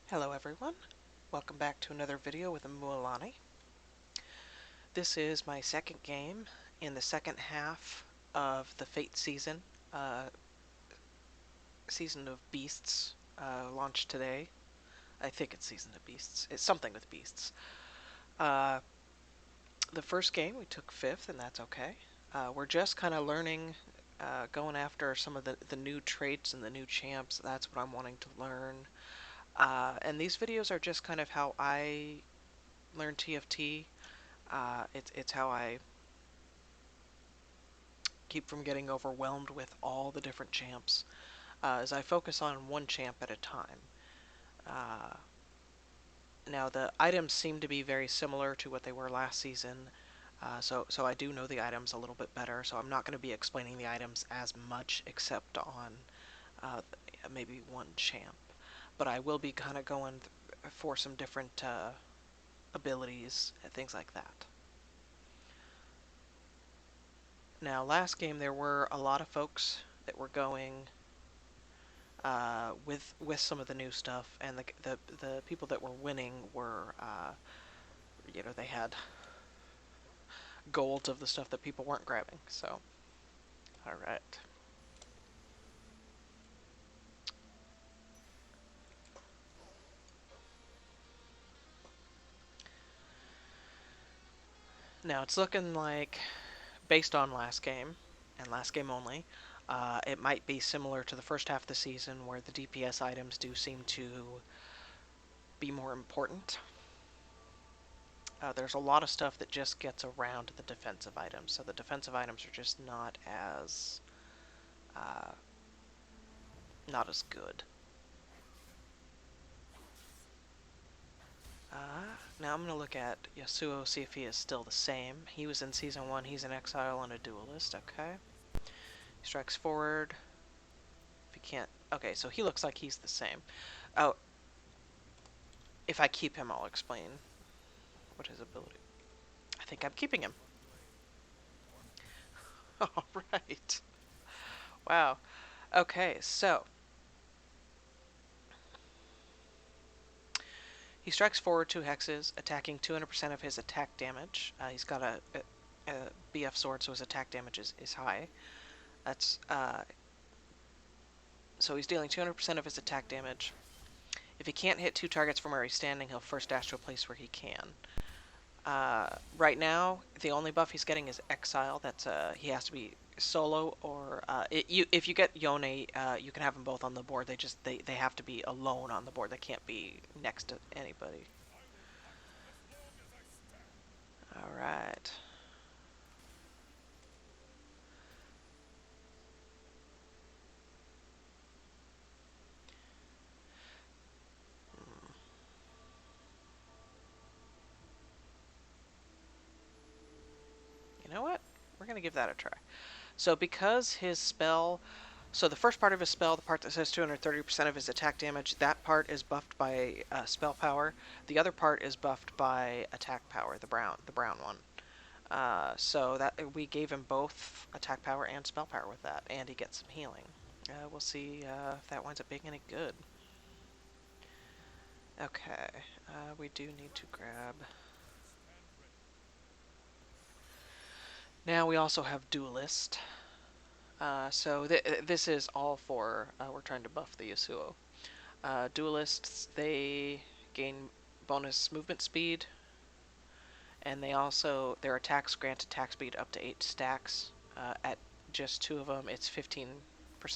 Hello everyone, welcome back to another video with Mualani. This is my second game in the second half of the Fate season. Season of Beasts launched today. I think it's Season of Beasts. It's something with beasts. Uh, the first game we took 5th, and that's okay. We're just kind of learning, going after some of the new traits and the new champs. That's what I'm wanting to learn. And these videos are just kind of how I learn TFT. It's how I keep from getting overwhelmed with all the different champs, as I focus on one champ at a time. Uh, Now the items seem to be very similar to what they were last season, so I do know the items a little bit better. So I'm not going to be explaining the items as much, except on maybe one champ. But I will be kind of going for some different abilities and things like that. Now, last game there were a lot of folks that were going with some of the new stuff, and the people that were winning were, they had golds of the stuff that people weren't grabbing. So, all right. Now it's looking like, based on last game and last game only, it might be similar to the first half of the season, where the DPS items do seem to be more important. There's a lot of stuff that just gets around the defensive items, so the defensive items are just uh, not as good. Now I'm going to look at Yasuo, see if he is still the same. He was in Season 1, he's an exile and a duelist, okay. He strikes forward. If he can't... Okay, so he looks like he's the same. Oh, if I keep him, I'll explain what his ability... I think I'm keeping him. Alright. Wow. Okay, so... He strikes forward 2 hexes, attacking 200% of his attack damage. He's got a BF sword, so his attack damage is high. That's so he's dealing 200% of his attack damage. If he can't hit 2 targets from where he's standing, he'll first dash to a place where he can. Right now, the only buff he's getting is Exile. That's he has to be solo, or if you get Yone, you can have them both on the board. They have to be alone on the board. They can't be next to anybody. All right. You know what? We're gonna give that a try. So because his spell, so the first part of his spell, the part that says 230% of his attack damage, that part is buffed by spell power. The other part is buffed by attack power, the brown one. So that we gave him both attack power and spell power with that, and he gets some healing. We'll see if that winds up being any good. Okay, we do need to grab... Now we also have Duelist. So this is all for, we're trying to buff the Yasuo. Duelists, they gain bonus movement speed, and they also, their attacks grant attack speed up to 8 stacks. At just 2 of them, it's 15%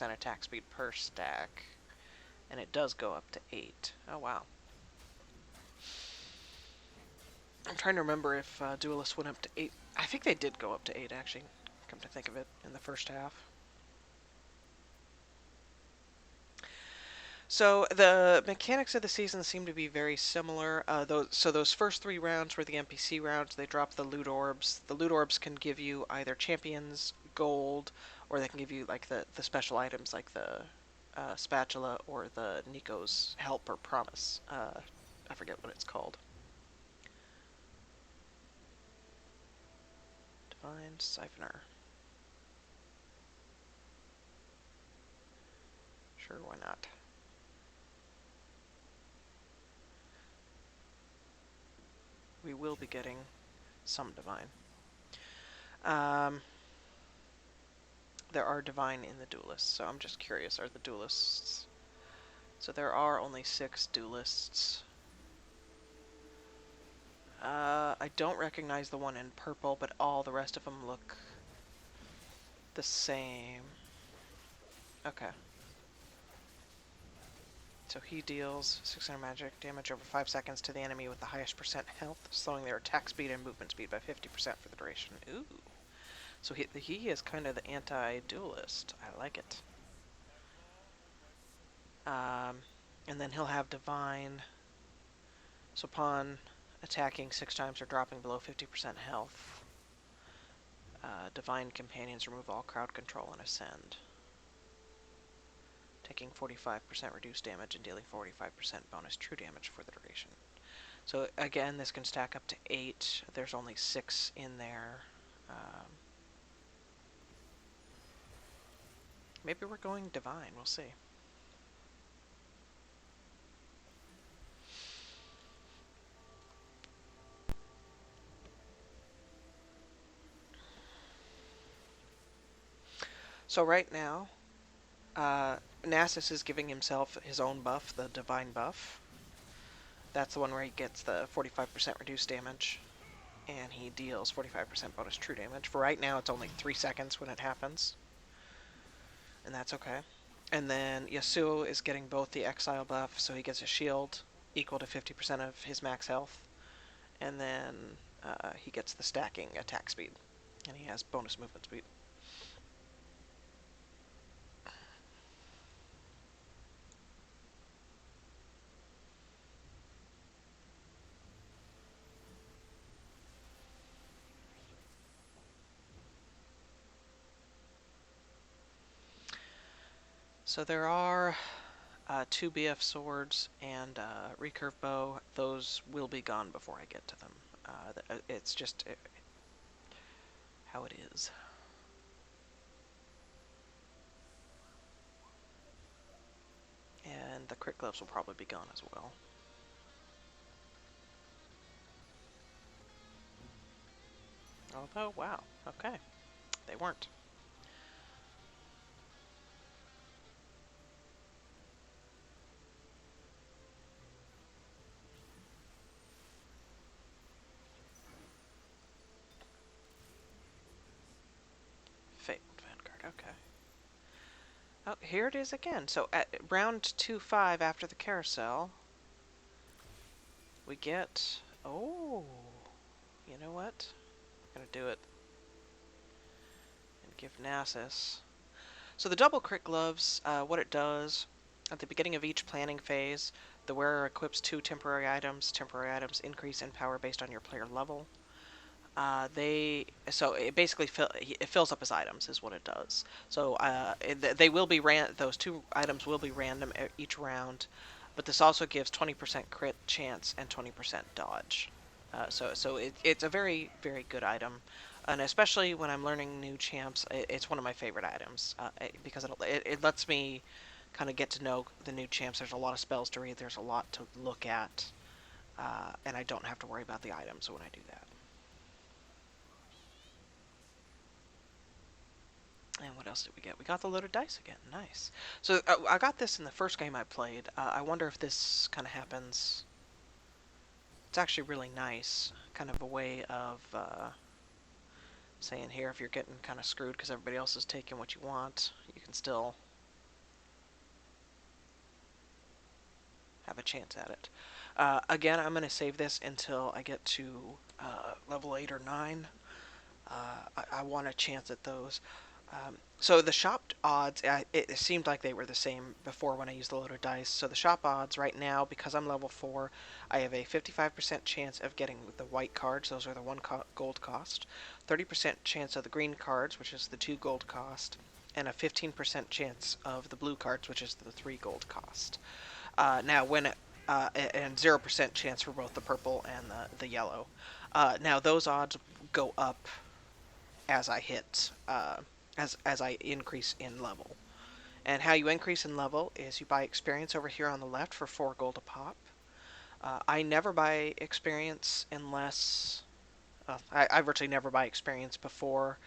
attack speed per stack, and it does go up to 8. Oh wow. I'm trying to remember if Duelists went up to 8. I think they did go up to 8, actually, come to think of it, in the first half. So the mechanics of the season seem to be very similar. Those first 3 rounds were the NPC rounds. They drop the loot orbs. The loot orbs can give you either champions, gold, or they can give you like the special items like the spatula or the Nico's help or promise. I forget what it's called. Divine Syphoner. Sure, why not? be getting some divine. Um, there are divine in the duelists, so I'm just curious, are the duelists... So there are only 6 duelists. I don't recognize the one in purple, but all the rest of them look the same. Okay. So he deals 600 magic damage over 5 seconds to the enemy with the highest percent health, slowing their attack speed and movement speed by 50% for the duration. Ooh. So he is kind of the anti-duelist. I like it. And then he'll have divine. So upon attacking 6 times or dropping below 50% health, divine companions remove all crowd control and ascend, taking 45% reduced damage and dealing 45% bonus true damage for the duration. So again, this can stack up to 8. There's only 6 in there. Maybe we're going divine. We'll see. So right now, Nasus is giving himself his own buff, the divine buff. That's the one where he gets the 45% reduced damage, and he deals 45% bonus true damage. For right now, it's only 3 seconds when it happens, and that's okay. And then Yasuo is getting both the exile buff, so he gets a shield equal to 50% of his max health, and then he gets the stacking attack speed, and he has bonus movement speed. So there are 2 BF swords and recurve bow. Those will be gone before I get to them. It's just how it is. And the crit gloves will probably be gone as well. Although, wow, okay, they weren't. Fate Vanguard, okay. Oh, here it is again. So at round 2-5 after the carousel, we get... Oh, you know what? I'm going to do it and give Nasus. So the double crit gloves, what it does, at the beginning of each planning phase, the wearer equips 2 temporary items. Temporary items increase in power based on your player level. So it basically it fills up his items is what it does. So they will be those 2 items will be random each round, but this also gives 20% crit chance and 20% dodge. So it's a very, very good item, and especially when I'm learning new champs, it's one of my favorite items because it lets me kind of get to know the new champs. There's a lot of spells to read. There's a lot to look at, and I don't have to worry about the items when I do that. And what else did we get? We got the loaded dice again. Nice. So I got this in the first game I played. I wonder if this kind of happens. It's actually really nice. Kind of a way of saying here, if you're getting kind of screwed because everybody else is taking what you want, you can still have a chance at it. Again, I'm going to save this until I get to level 8 or 9. I want a chance at those. So the shop odds, it seemed like they were the same before when I used the loaded dice. So the shop odds right now, because I'm level 4, I have a 55% chance of getting the white cards. Those are the 1 gold cost. 30% chance of the green cards, which is the 2 gold cost. And a 15% chance of the blue cards, which is the 3 gold cost. Now, and 0% chance for both the purple and the yellow. Now, those odds go up as I hit, as I increase in level. And how you increase in level is you buy experience over here on the left for 4 gold a pop. I never buy experience unless I virtually never buy experience before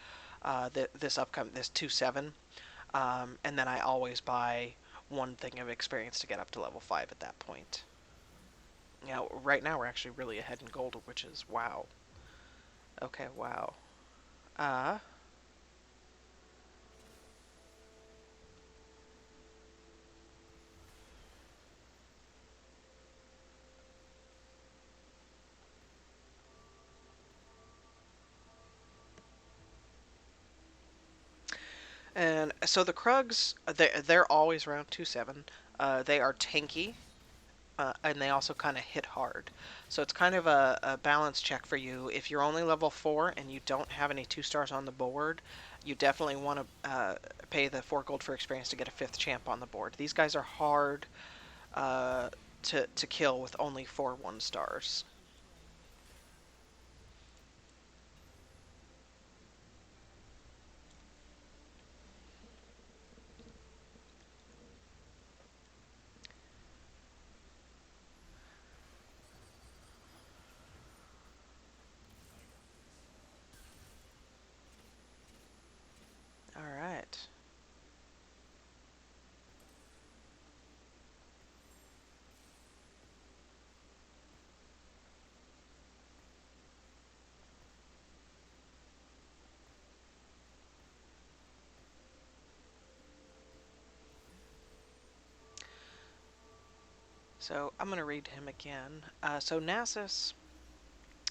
this 2-7, and then I always buy one thing of experience to get up to level 5 at that point. Now, right now we're actually really ahead in gold, which is wow. Okay, wow. Uh, and so the Krugs, they're always around 2-7. They are tanky, and they also kind of hit hard. So it's kind of a balance check for you. If you're only level 4 and you don't have any 2 stars on the board, you definitely want to pay the 4 gold for experience to get a 5th champ on the board. These guys are hard uh, to kill with only 4 1 stars. All right. So I'm going to read him again. So Nasus,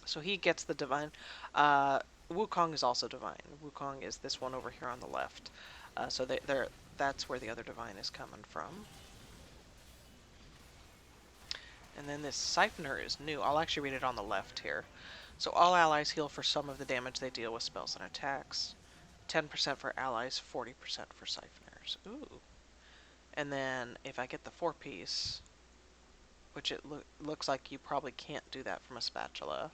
so he gets the divine. Uh, Wukong is also divine. Wukong is this one over here on the left. So that's where the other divine is coming from. And then this Syphoner is new. I'll actually read it on the left here. So all allies heal for some of the damage they deal with spells and attacks. 10% for allies, 40% for Syphoners. Ooh. And then if I get the 4-piece, which it looks like you probably can't do that from a spatula,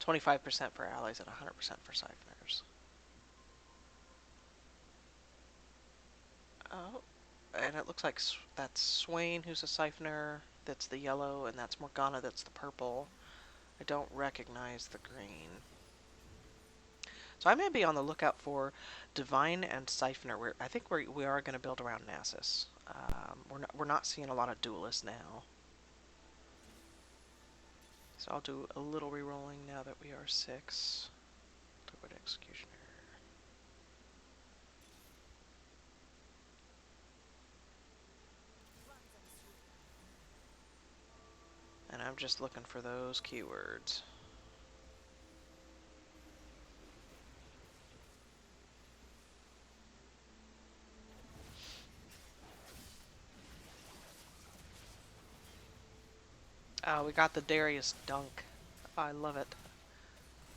25% for allies and 100% for Syphoners. Oh, and it looks like that's Swain who's a Siphoner, that's the yellow, and that's Morgana that's the purple. I don't recognize the green. So I may be on the lookout for Divine and Siphoner. I think we are going to build around Nasus. We're not seeing a lot of duelists now. So I'll do a little re-rolling now that we are 6. Toward Executioner. And I'm just looking for those keywords. We got the Darius dunk. I love it.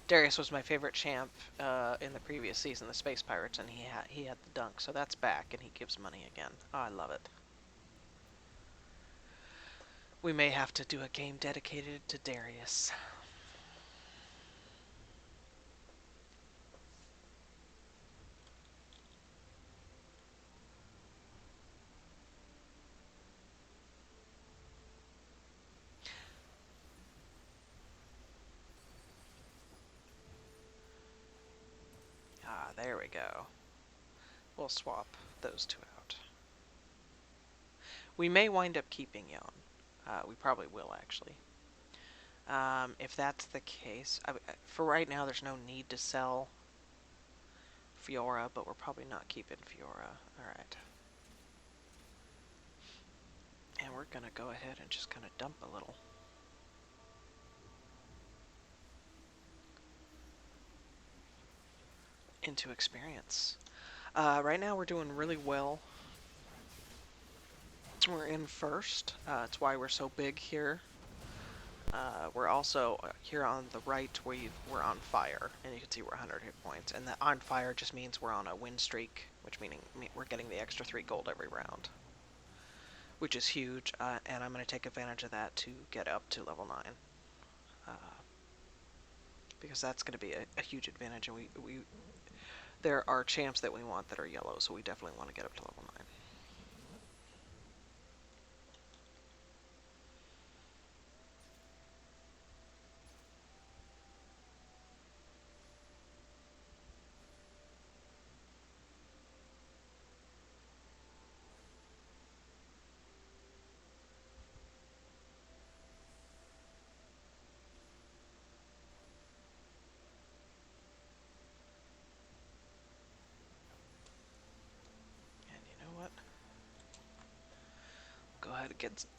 Darius was my favorite champ in the previous season, the Space Pirates, and he had the dunk, so that's back, and he gives money again. Oh, I love it. We may have to do a game dedicated to Darius. Ah, there we go. We'll swap those two out. We may wind up keeping Yon. We probably will, actually. If that's the case, for right now, there's no need to sell Fiora, but we're probably not keeping Fiora. Alright. And we're gonna go ahead and just kind of dump a little. Into experience. Right now we're doing really well. We're in first. That's why we're so big here. We're also here on the right where we're on fire, and you can see we're 100 hit points. And the on fire just means we're on a win streak, which meaning we're getting the extra 3 gold every round, which is huge. And I'm going to take advantage of that to get up to level 9, because that's going to be a huge advantage. And there are champs that we want that are yellow, so we definitely want to get up to level 9.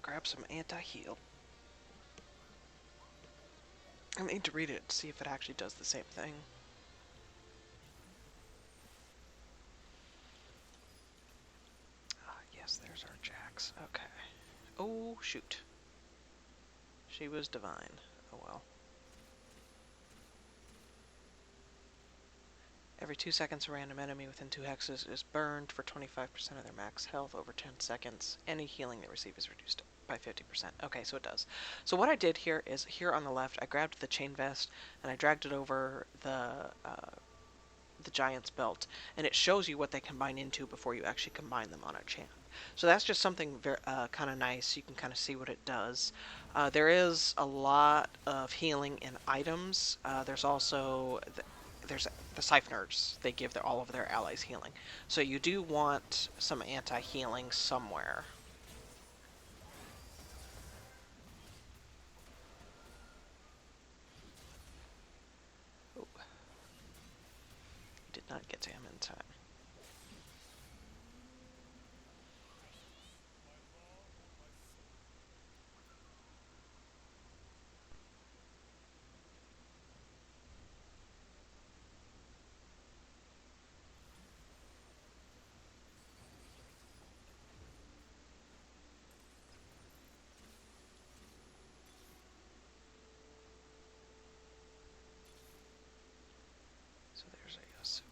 grab some anti-heal. I need to read it to see if it actually does the same thing. Yes, there's our Jax. Okay. Oh, shoot. She was divine. Oh well. Every 2 seconds, a random enemy within 2 hexes is burned for 25% of their max health over 10 seconds. Any healing they receive is reduced by 50%. Okay, so it does. So what I did here is, here on the left, I grabbed the chain vest and I dragged it over the giant's belt, and it shows you what they combine into before you actually combine them on a champ. So that's just something very kind of nice. You can kind of see what it does. There is a lot of healing in items. There's also there's the Syphoners. They give all of their allies healing. So you do want some anti-healing somewhere. Ooh. Did not get to him in time. So there's a Yasuo.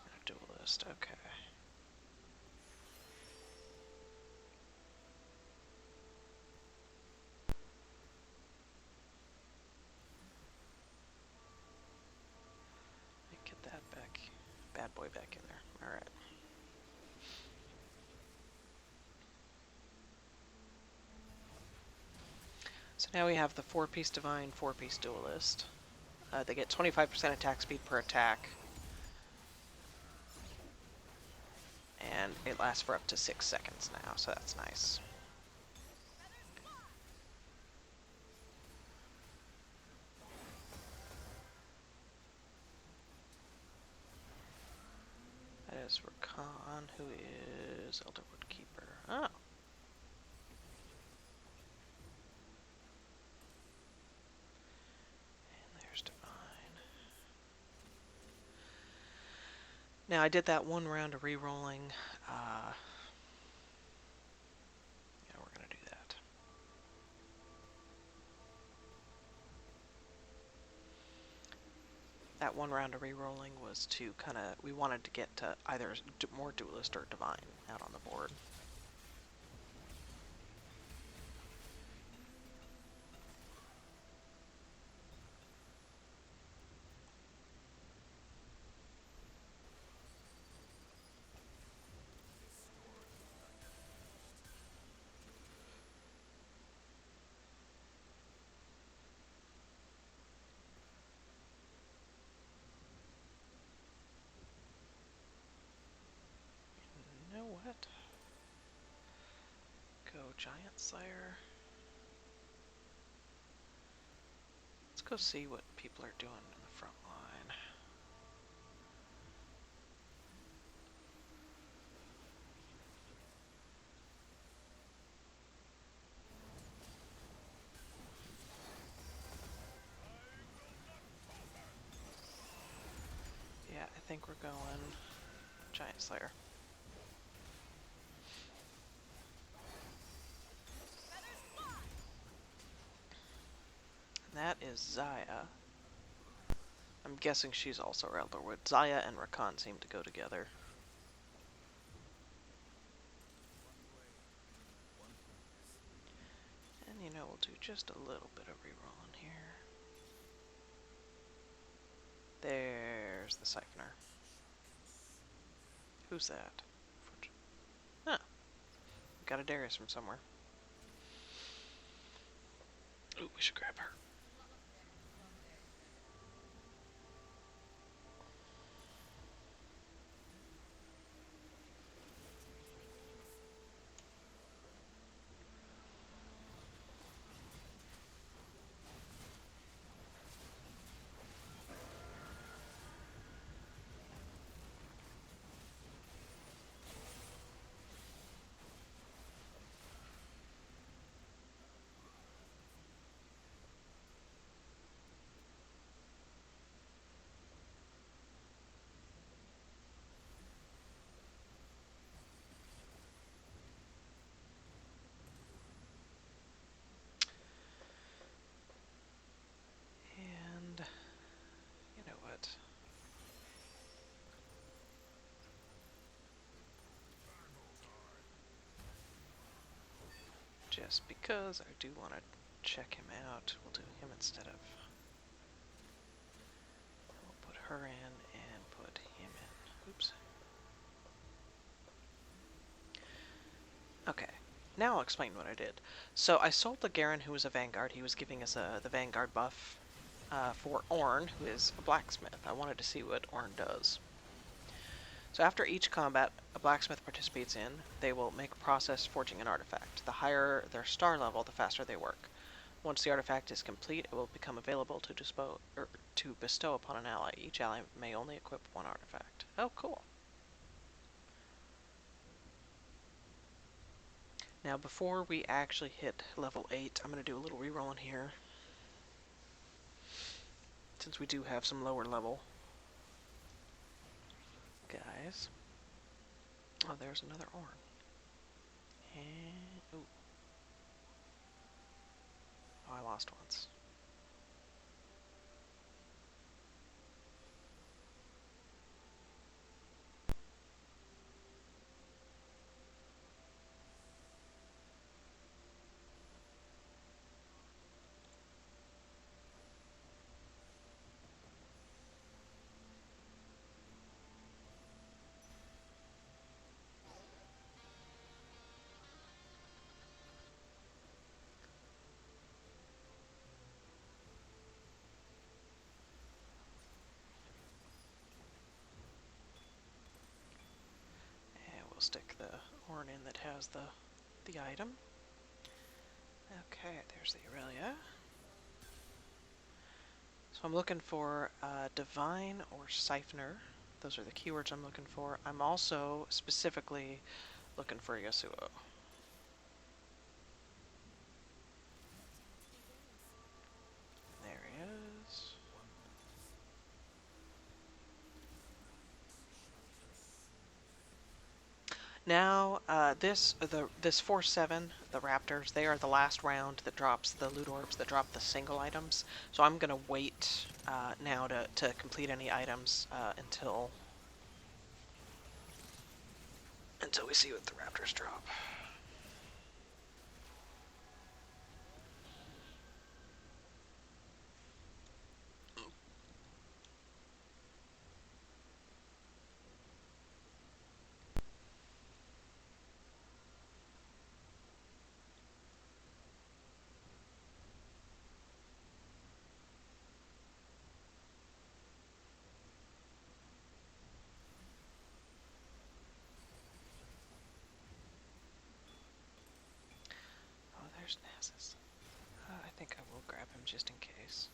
And a duelist, okay. Get that back, bad boy back in there. Alright. So now we have the 4-piece Divine, 4-piece Duelist. They get 25% attack speed per attack. And it lasts for up to 6 seconds now, so that's nice. That is Rakan, who is Elderwood Keeper. Oh. And there's Divine. Now I did that one round of re-rolling. Yeah, we're gonna do that. That one round of re-rolling was to kind of, we wanted to get to either more Duelist or Divine out on the board. You know what? Go Giant Slayer. Let's go see what people are doing in the front line. Yeah, I think we're going Giant Slayer. And that is Zaya. I'm guessing she's also Elderwood. Zaya and Rakan seem to go together. And you know, we'll do just a little bit of rerolling here. There's the Syphoner. Who's that? Huh. Got a Darius from somewhere. Ooh, we should grab her. just because I do want to check him out, we'll do him instead of... We'll put her in and put him in. Oops. Okay, now I'll explain what I did. So I sold the Garen, who was a Vanguard. He was giving us the Vanguard buff for Ornn, who is a blacksmith. I wanted to see what Ornn does. So after each combat a blacksmith participates in, they will make a process forging an artifact. The higher their star level, the faster they work. Once the artifact is complete, it will become available to bestow upon an ally. Each ally may only equip one artifact. Oh, cool. Now, before we actually hit level 8, I'm going to do a little reroll in here, since we do have some lower level guys. Oh, there's another Ornn. And, ooh. Oh, I lost once. And we'll stick the Ornn in that has the item. Okay, there's the Aurelia. So I'm looking for Divine or Syphoner. Those are the keywords I'm looking for. I'm also specifically looking for Yasuo. There he is. Now, this 4-7, the Raptors, they are the last round that drops the loot orbs, that drop the single items. So I'm going to wait now to complete any items until we see what the Raptors drop. Oh, there's Nasus. I think I will grab him just in case.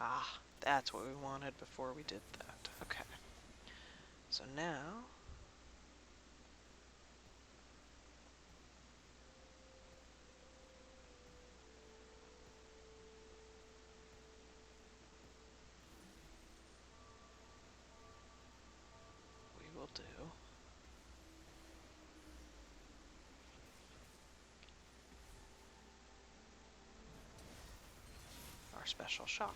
Ah, that's what we wanted before we did that. Okay. So now... we will do our special shop.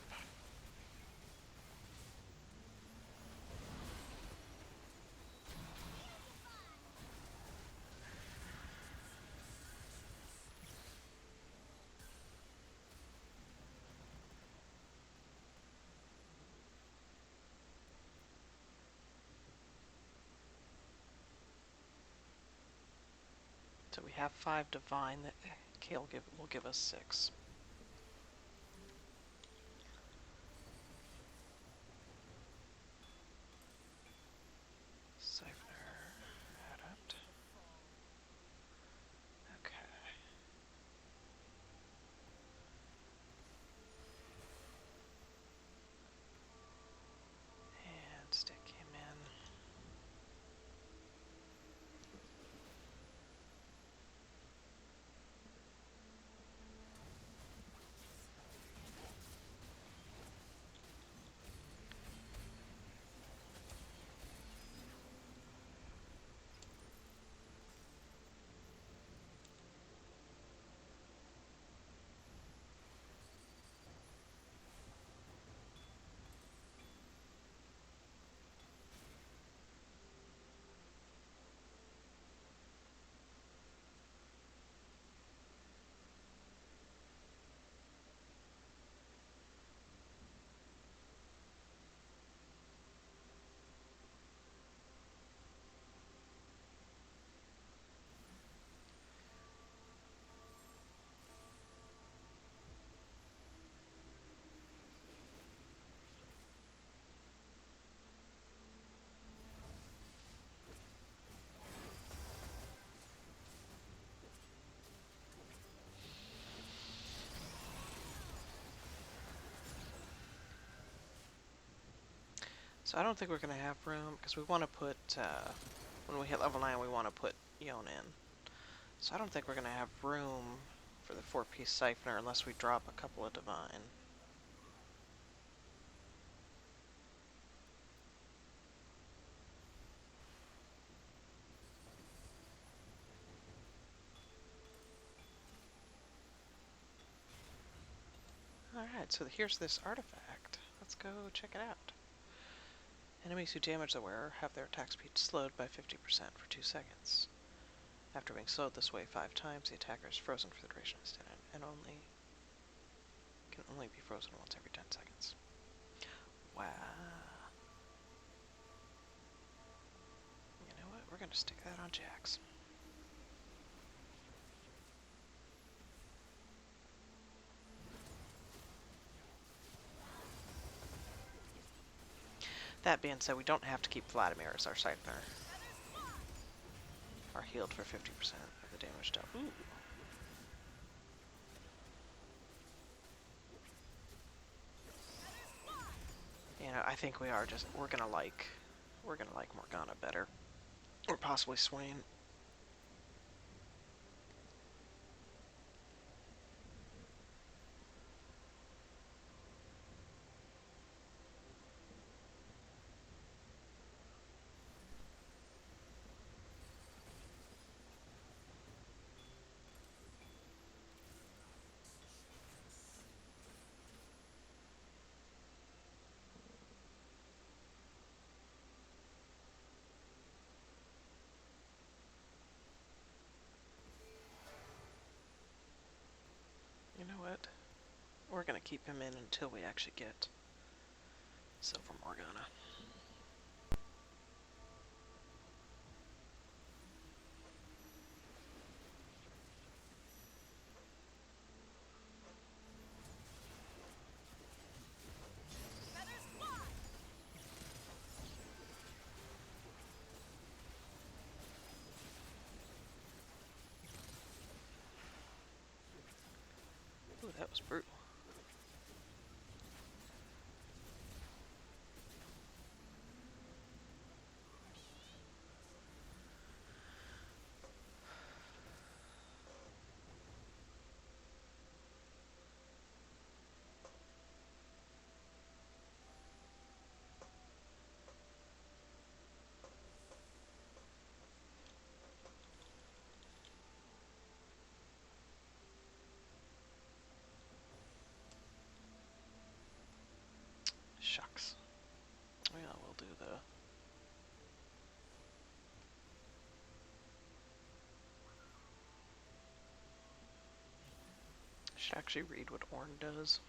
So we have 5 divine that Kale will give us 6. Syphoner, Adept. Okay. And stick him in. So I don't think we're going to have room, because we want to put, when we hit level 9, we want to put Yon in. So I don't think we're going to have room for the 4-piece Syphoner unless we drop a couple of Divine. Alright, so here's this artifact. Let's go check it out. Enemies who damage the wearer have their attack speed slowed by 50% for 2 seconds. After being slowed this way 5 times, the attacker is frozen for the duration of his turn and can only be frozen once every 10 seconds. Wow. You know what? We're going to stick that on Jax. That being said, we don't have to keep Vladimir as our Syphoner. Are healed for 50% of the damage dealt. Ooh. You know, I think we're gonna like Morgana better. Or possibly Swain. You know what? We're gonna keep him in until we actually get Silver Morgana. Ooh, that was brutal. Shucks. Yeah, we'll do the... Should actually read what Ornn does.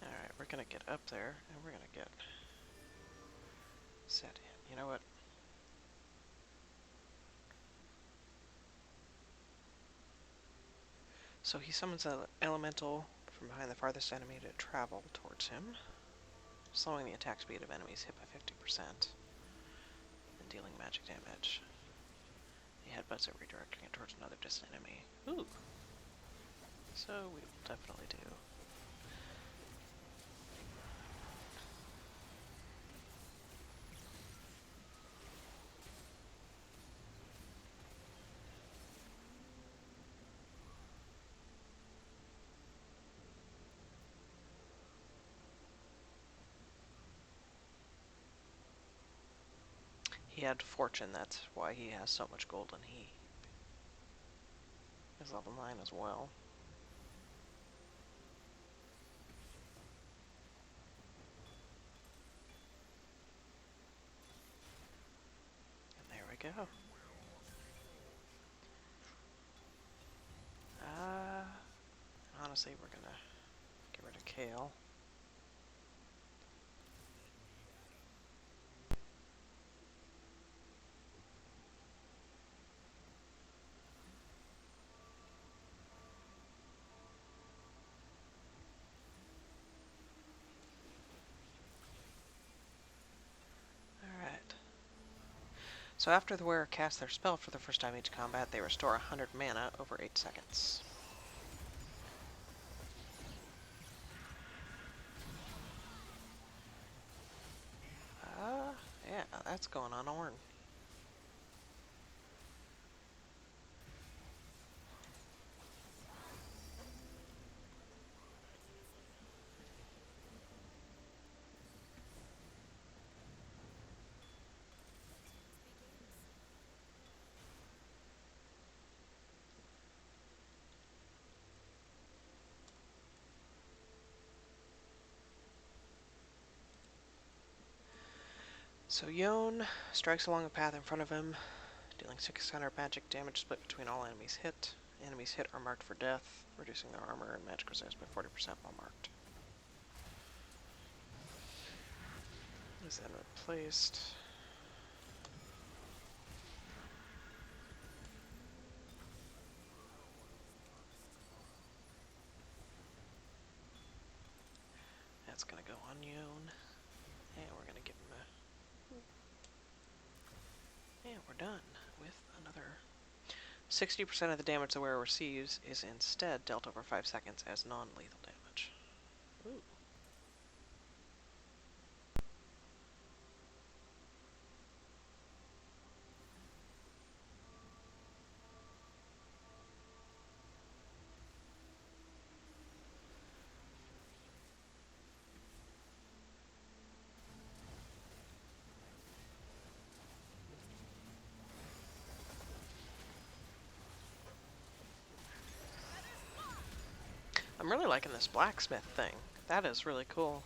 Alright, we're gonna get up there, and we're gonna get set in. You know what? So he summons an elemental from behind the farthest enemy to travel towards him, slowing the attack speed of enemies hit by 50% and dealing magic damage. He headbutts it, redirecting it towards another distant enemy. Ooh! So we will definitely do. He had fortune, that's why he has so much gold, and he is level 9 as well. And there we go. Honestly, we're gonna get rid of Kale. Alright. So after the wearer casts their spell for the first time each combat, they restore 100 mana over 8 seconds. Yeah, that's going on Ornn. So Yone strikes along a path in front of him, dealing 600 magic damage split between all enemies hit. Enemies hit are marked for death, reducing their armor and magic resistance by 40% while marked. Is then replaced. That's gonna go on Yone. And we're gonna give him a... And we're done with another... 60% of the damage the wearer receives is instead dealt over 5 seconds as non-lethal damage. Ooh. I'm really liking this blacksmith thing. That is really cool.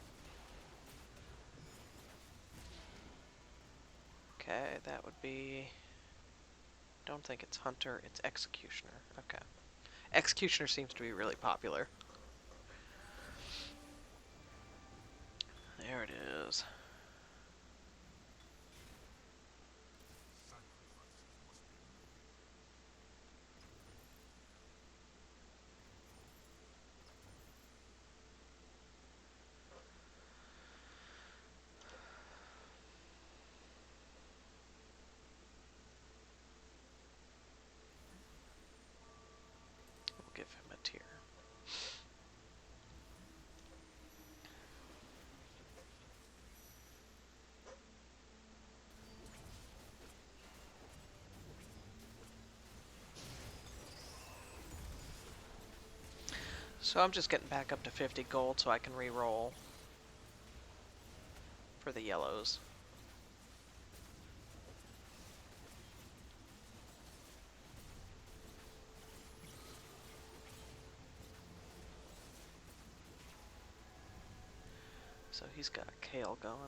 Okay, that would be... Don't think it's Hunter, it's Executioner. Okay. Executioner seems to be really popular. There it is. We'll give him a tier. So I'm just getting back up to 50 gold so I can re-roll for the yellows. So he's got a Kale going.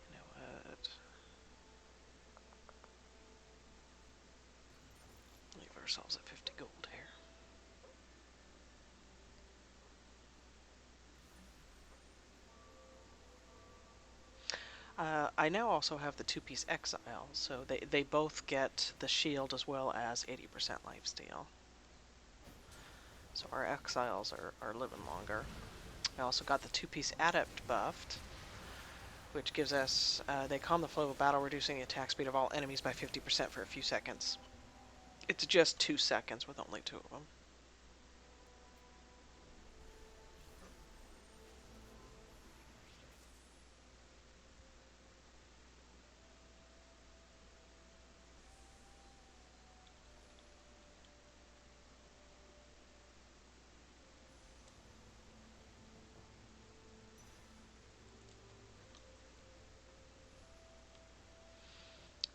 You know what? Leave ourselves at 50 gold here. I now also have the two-piece Exile, so they both get the shield as well as 80% lifesteal. So our Exiles are living longer. I also got the two-piece Adept buffed, which gives us, they calm the flow of battle, reducing the attack speed of all enemies by 50% for a few seconds. It's just 2 seconds with only 2 of them.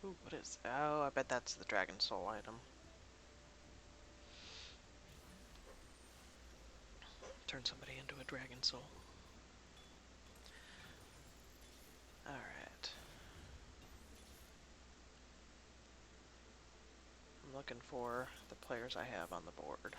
Ooh, what is... Oh, I bet that's the Dragon Soul item. Turn somebody into a Dragon Soul. Alright. I'm looking for the players I have on the board.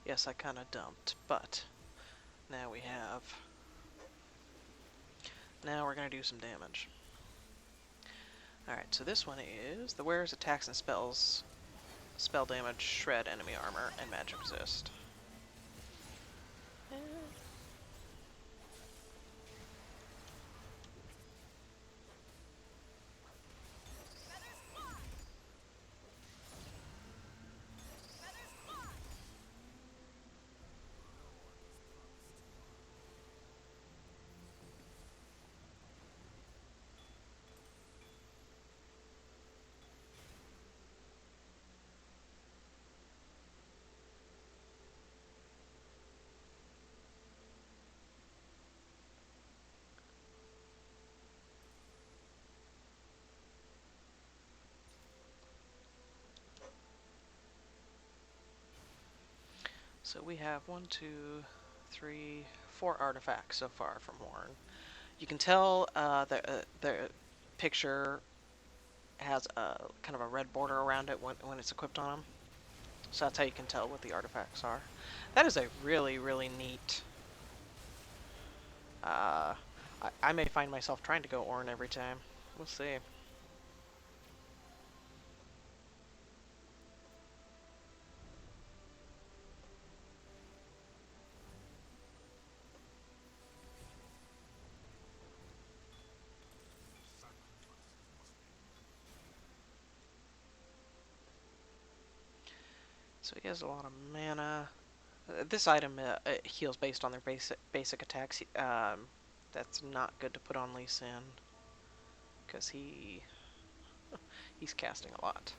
Yes, I kind of dumped, but now we have... Now we're going to do some damage. Alright, so this one is the wearer's attacks and spells, spell damage, shred enemy armor, and magic resist. So we have 4 artifacts so far from Horn. You can tell the picture has a kind of a red border around it when it's equipped on them. So that's how you can tell what the artifacts are. That is a really, really neat... I may find myself trying to go Ornn every time. We'll see. So he has a lot of mana. This item heals based on their basic attacks. That's not good to put on Lee Sin, because he's casting a lot.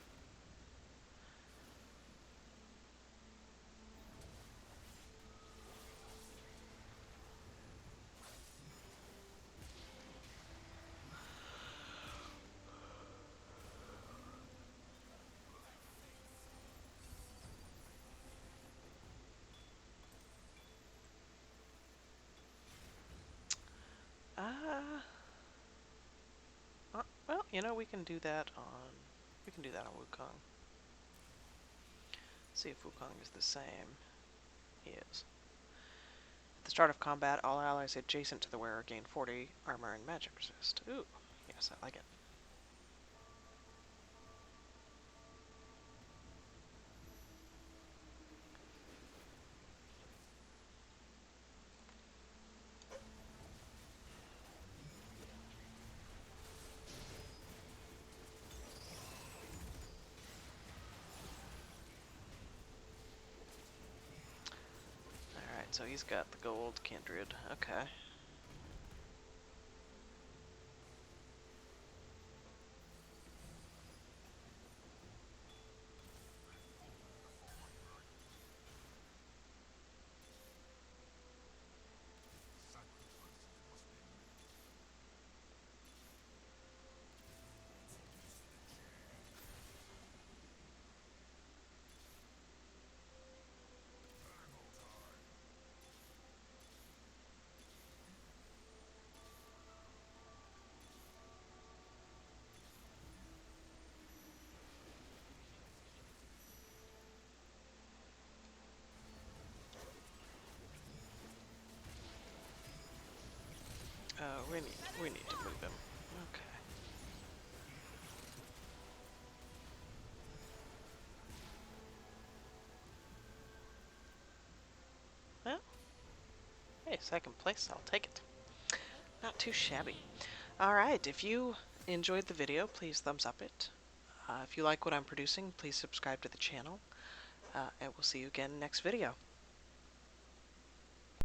Well, you know, we can do that on Wukong. See if Wukong is the same. He is. At the start of combat, all allies adjacent to the wearer gain 40 armor and magic resist. Ooh, yes, I like it. Alright, so he's got the gold kindred. Okay. We need to move him. Okay. Well, hey, second place, I'll take it. Not too shabby. Alright, if you enjoyed the video, please thumbs up it. If you like what I'm producing, please subscribe to the channel. And we'll see you again next video.